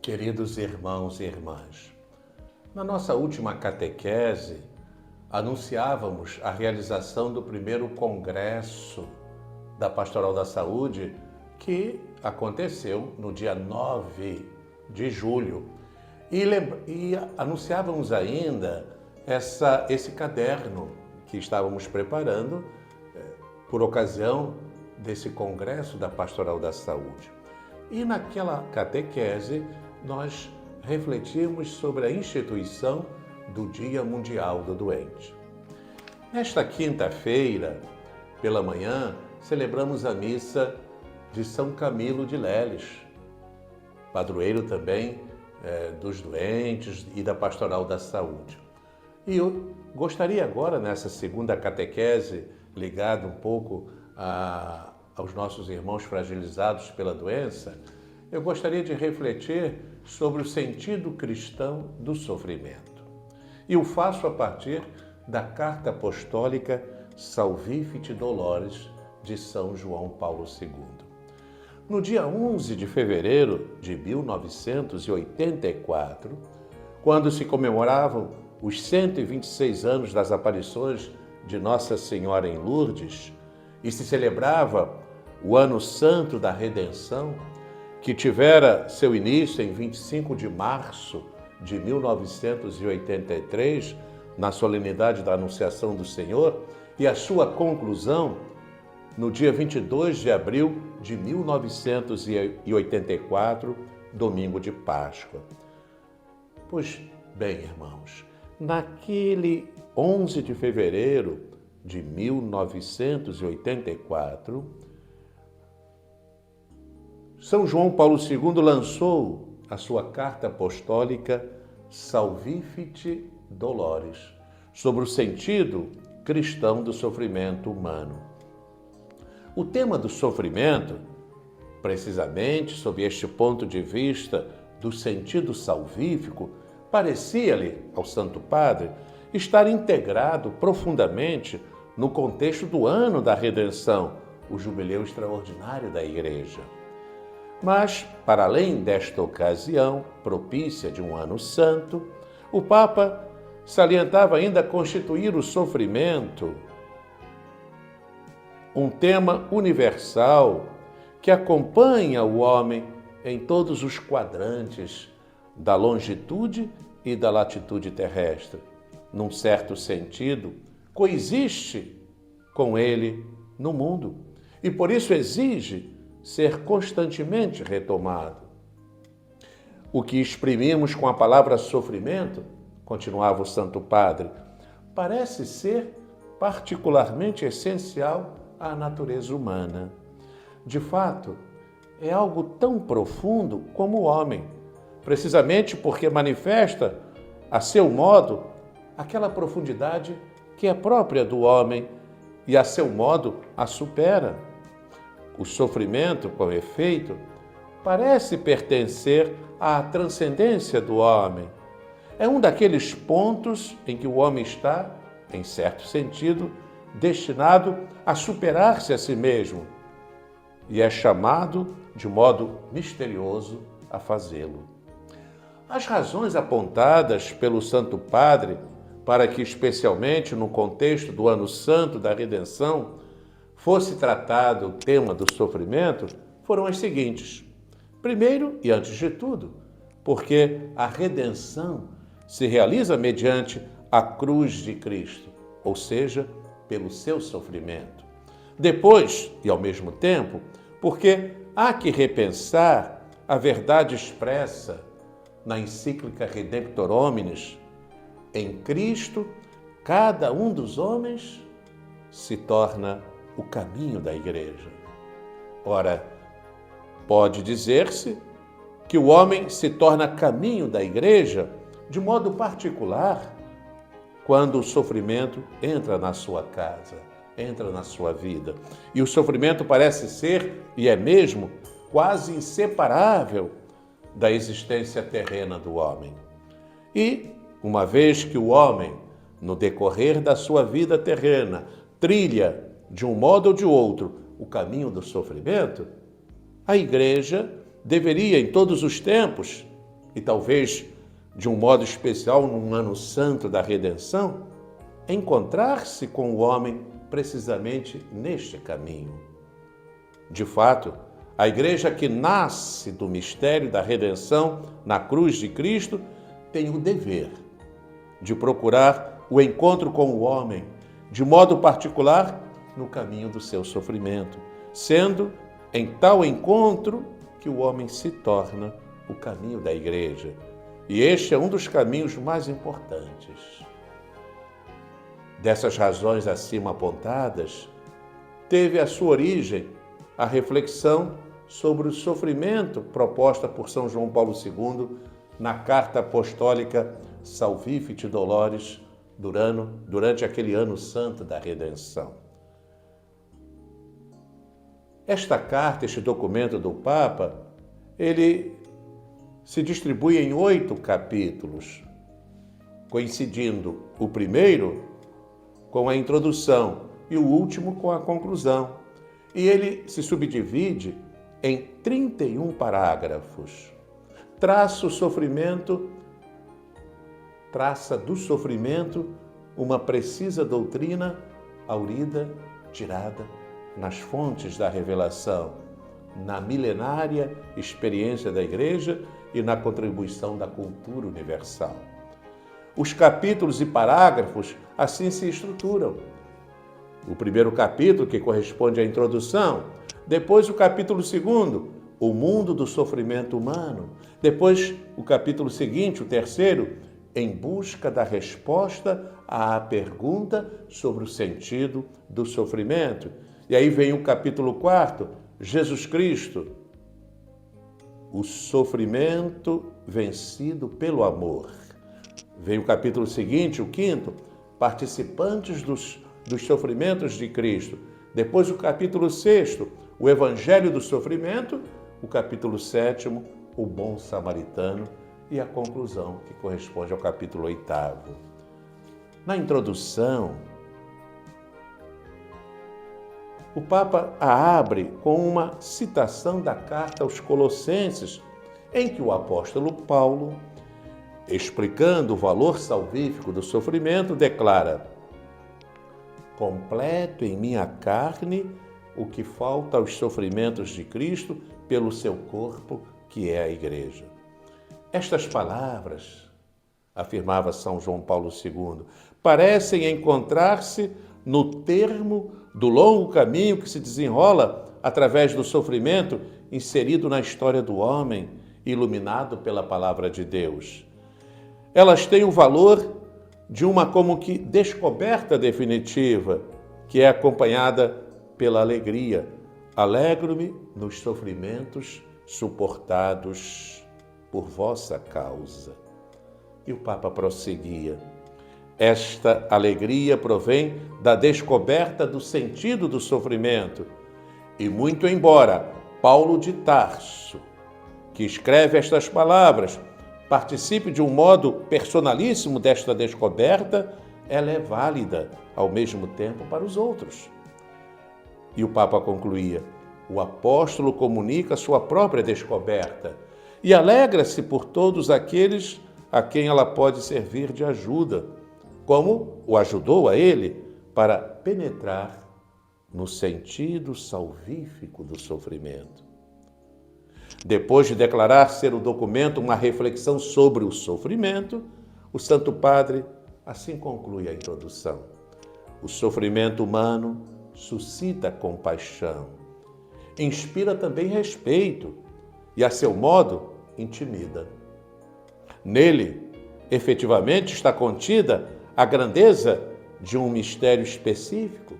Queridos irmãos e irmãs, na nossa última catequese, anunciávamos a realização do primeiro congresso da Pastoral da Saúde, que aconteceu no dia 9 de julho. E anunciávamos ainda esse caderno que estávamos preparando por ocasião desse congresso da Pastoral da Saúde. E naquela catequese, nós refletimos sobre a instituição do Dia Mundial do Doente. Nesta quinta-feira, pela manhã, celebramos a missa de São Camilo de Leles, padroeiro também dos doentes e da Pastoral da Saúde. E eu gostaria agora, nessa segunda catequese, ligada um pouco aos nossos irmãos fragilizados pela doença, eu gostaria de refletir sobre o sentido cristão do sofrimento. E o faço a partir da carta apostólica Salvifici Doloris de São João Paulo II. No dia 11 de fevereiro de 1984, quando se comemoravam os 126 anos das aparições de Nossa Senhora em Lourdes e se celebrava o Ano Santo da Redenção, que tivera seu início em 25 de março de 1983, na solenidade da Anunciação do Senhor, e a sua conclusão no dia 22 de abril de 1984, domingo de Páscoa. Pois bem, irmãos, naquele 11 de fevereiro de 1984, São João Paulo II lançou a sua carta apostólica Salvifici Doloris, sobre o sentido cristão do sofrimento humano. O tema do sofrimento, precisamente sob este ponto de vista do sentido salvífico, parecia-lhe ao Santo Padre estar integrado profundamente no contexto do ano da redenção, o jubileu extraordinário da Igreja. Mas, para além desta ocasião propícia de um ano santo, o Papa salientava ainda constituir o sofrimento um tema universal que acompanha o homem em todos os quadrantes da longitude e da latitude terrestre. Num certo sentido, coexiste com ele no mundo e por isso exige ser constantemente retomado. O que exprimimos com a palavra sofrimento, continuava o Santo Padre, parece ser particularmente essencial à natureza humana. De fato, é algo tão profundo como o homem, precisamente porque manifesta, a seu modo, aquela profundidade que é própria do homem e, a seu modo, a supera. O sofrimento, com efeito, parece pertencer à transcendência do homem. É um daqueles pontos em que o homem está, em certo sentido, destinado a superar-se a si mesmo e é chamado, de modo misterioso, a fazê-lo. As razões apontadas pelo Santo Padre para que, especialmente no contexto do Ano Santo da Redenção, fosse tratado o tema do sofrimento foram as seguintes. Primeiro, e antes de tudo, porque a redenção se realiza mediante a cruz de Cristo, ou seja, pelo seu sofrimento. Depois, e ao mesmo tempo, porque há que repensar a verdade expressa na encíclica Redemptor Hominis: em Cristo, cada um dos homens se torna o caminho da Igreja. Ora, pode dizer-se que o homem se torna caminho da Igreja de modo particular quando o sofrimento entra na sua casa, entra na sua vida. E o sofrimento parece ser, e é mesmo, quase inseparável da existência terrena do homem. E, uma vez que o homem, no decorrer da sua vida terrena, trilha de um modo ou de outro o caminho do sofrimento, a Igreja deveria, em todos os tempos, e talvez de um modo especial num ano santo da redenção, encontrar-se com o homem precisamente neste caminho. De fato, a igreja que nasce do mistério da redenção na cruz de Cristo tem o dever de procurar o encontro com o homem, de modo particular no caminho do seu sofrimento, sendo em tal encontro que o homem se torna o caminho da igreja. E este é um dos caminhos mais importantes. Dessas razões acima apontadas, teve a sua origem a reflexão sobre o sofrimento proposta por São João Paulo II na Carta Apostólica Salvifici Doloris durante aquele ano santo da redenção. Esta carta, este documento do Papa, ele se distribui em 8 capítulos, coincidindo o primeiro com a introdução e o último com a conclusão. E ele se subdivide em 31 parágrafos. Traça do sofrimento uma precisa doutrina aurida, tirada nas fontes da revelação, na milenária experiência da Igreja e na contribuição da cultura universal. Os capítulos e parágrafos assim se estruturam. O primeiro capítulo, que corresponde à introdução, depois o capítulo 2º, o mundo do sofrimento humano, depois o capítulo seguinte, o 3º, em busca da resposta à pergunta sobre o sentido do sofrimento. E aí vem o capítulo 4, Jesus Cristo, o sofrimento vencido pelo amor. Vem o capítulo seguinte, o 5º, participantes dos sofrimentos de Cristo. Depois o capítulo 6º, o Evangelho do Sofrimento. O capítulo 7º, o Bom Samaritano. E a conclusão, que corresponde ao capítulo 8º. Na introdução, o Papa a abre com uma citação da carta aos Colossenses, em que o apóstolo Paulo, explicando o valor salvífico do sofrimento, declara: completo em minha carne o que falta aos sofrimentos de Cristo pelo seu corpo, que é a Igreja. Estas palavras, afirmava São João Paulo II, parecem encontrar-se no termo do longo caminho que se desenrola através do sofrimento inserido na história do homem, iluminado pela palavra de Deus. Elas têm o valor de uma como que descoberta definitiva, que é acompanhada pela alegria. Alegro-me nos sofrimentos suportados por vossa causa. E o Papa prosseguia: esta alegria provém da descoberta do sentido do sofrimento. E muito embora Paulo de Tarso, que escreve estas palavras, participe de um modo personalíssimo desta descoberta, ela é válida ao mesmo tempo para os outros. E o Papa concluía: o apóstolo comunica sua própria descoberta e alegra-se por todos aqueles a quem ela pode servir de ajuda, como o ajudou a ele para penetrar no sentido salvífico do sofrimento. Depois de declarar ser o documento uma reflexão sobre o sofrimento, o Santo Padre assim conclui a introdução: o sofrimento humano suscita compaixão, inspira também respeito e, a seu modo, intimida. Nele, efetivamente, está contida a grandeza de um mistério específico.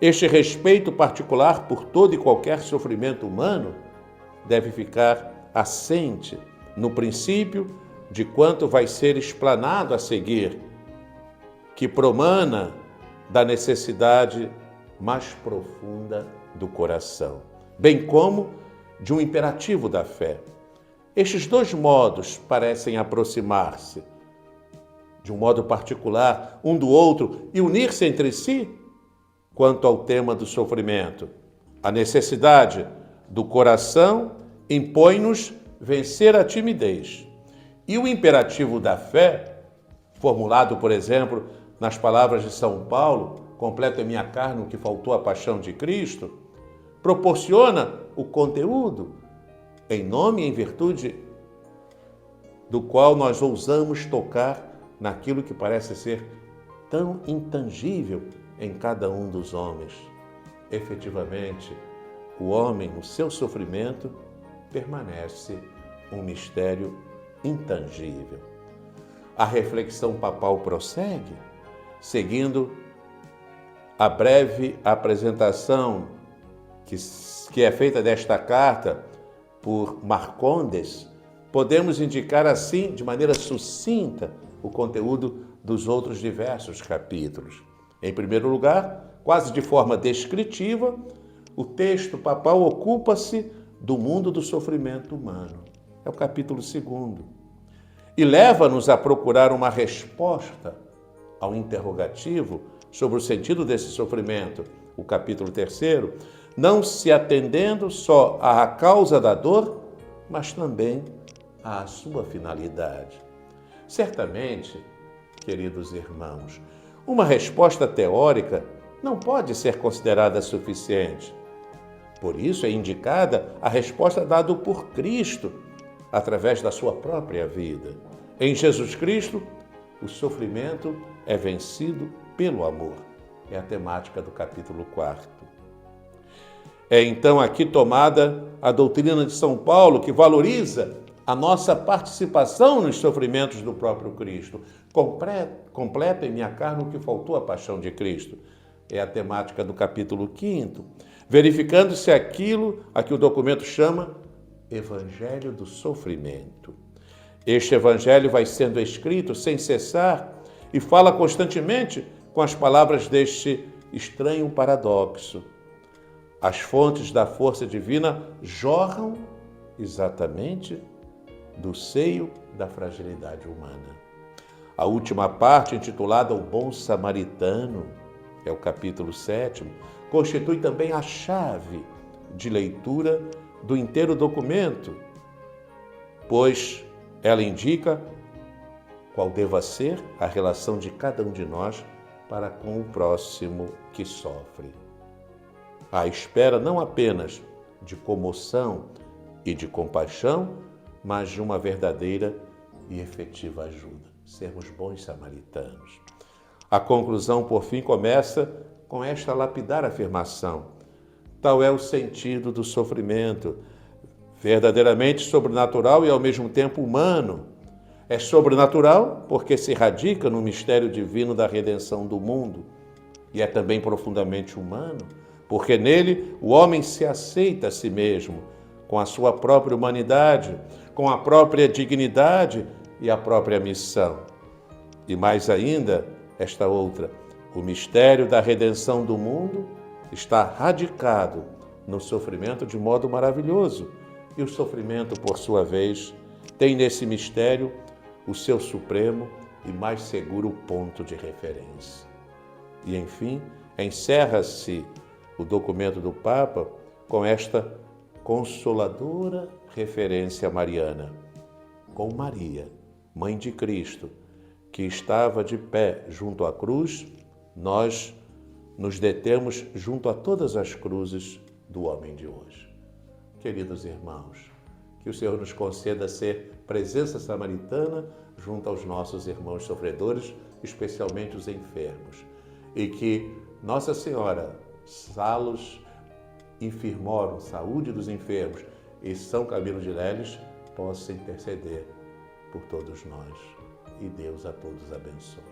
Este respeito particular por todo e qualquer sofrimento humano deve ficar assente no princípio de quanto vai ser explanado a seguir, que promana da necessidade mais profunda do coração, bem como de um imperativo da fé. Estes dois modos parecem aproximar-se, de um modo particular, um do outro, e unir-se entre si quanto ao tema do sofrimento. A necessidade do coração impõe-nos vencer a timidez E o imperativo da fé, formulado, por exemplo, nas palavras de São Paulo, completo em minha carne o que faltou à paixão de Cristo, proporciona o conteúdo em nome e em virtude do qual nós ousamos tocar naquilo que parece ser tão intangível em cada um dos homens. Efetivamente, o homem, no seu sofrimento, permanece um mistério intangível. A reflexão papal prossegue, seguindo a breve apresentação que é feita desta carta por Marcondes. Podemos indicar assim, de maneira sucinta, o conteúdo dos outros diversos capítulos. Em primeiro lugar, quase de forma descritiva, o texto papal ocupa-se do mundo do sofrimento humano. É o capítulo 2. E leva-nos a procurar uma resposta ao interrogativo sobre o sentido desse sofrimento, o capítulo 3, não se atendendo só à causa da dor, mas também à sua finalidade. Certamente, queridos irmãos, uma resposta teórica não pode ser considerada suficiente. Por isso é indicada a resposta dada por Cristo, através da sua própria vida. Em Jesus Cristo, o sofrimento é vencido pelo amor. É a temática do capítulo 4. É então aqui tomada a doutrina de São Paulo, que valoriza a nossa participação nos sofrimentos do próprio Cristo. Completa em minha carne o que faltou à paixão de Cristo. É a temática do capítulo 5, verificando-se aquilo a que o documento chama Evangelho do Sofrimento. Este evangelho vai sendo escrito sem cessar e fala constantemente com as palavras deste estranho paradoxo. As fontes da força divina jorram exatamente do seio da fragilidade humana. A última parte, intitulada O Bom Samaritano, é o capítulo 7, constitui também a chave de leitura do inteiro documento, pois ela indica qual deva ser a relação de cada um de nós para com o próximo que sofre. À espera não apenas de comoção e de compaixão, mas de uma verdadeira e efetiva ajuda. Sermos bons samaritanos. A conclusão, por fim, começa com esta lapidar afirmação. Tal é o sentido do sofrimento, verdadeiramente sobrenatural e ao mesmo tempo humano. É sobrenatural porque se radica no mistério divino da redenção do mundo. E é também profundamente humano, porque nele o homem se aceita a si mesmo, com a sua própria humanidade, com a própria dignidade e a própria missão. E mais ainda, esta outra, o mistério da redenção do mundo está radicado no sofrimento de modo maravilhoso. E o sofrimento, por sua vez, tem nesse mistério o seu supremo e mais seguro ponto de referência. E, enfim, encerra-se o documento do Papa com esta consoladora referência mariana. Com Maria, Mãe de Cristo, que estava de pé junto à cruz, nós nos detemos junto a todas as cruzes do homem de hoje. Queridos irmãos, que o Senhor nos conceda ser presença samaritana junto aos nossos irmãos sofredores, especialmente os enfermos, e que Nossa Senhora, Salus Infirmorum, saúde dos enfermos, e São Camilo de Leles possa interceder por todos nós. E Deus a todos abençoe.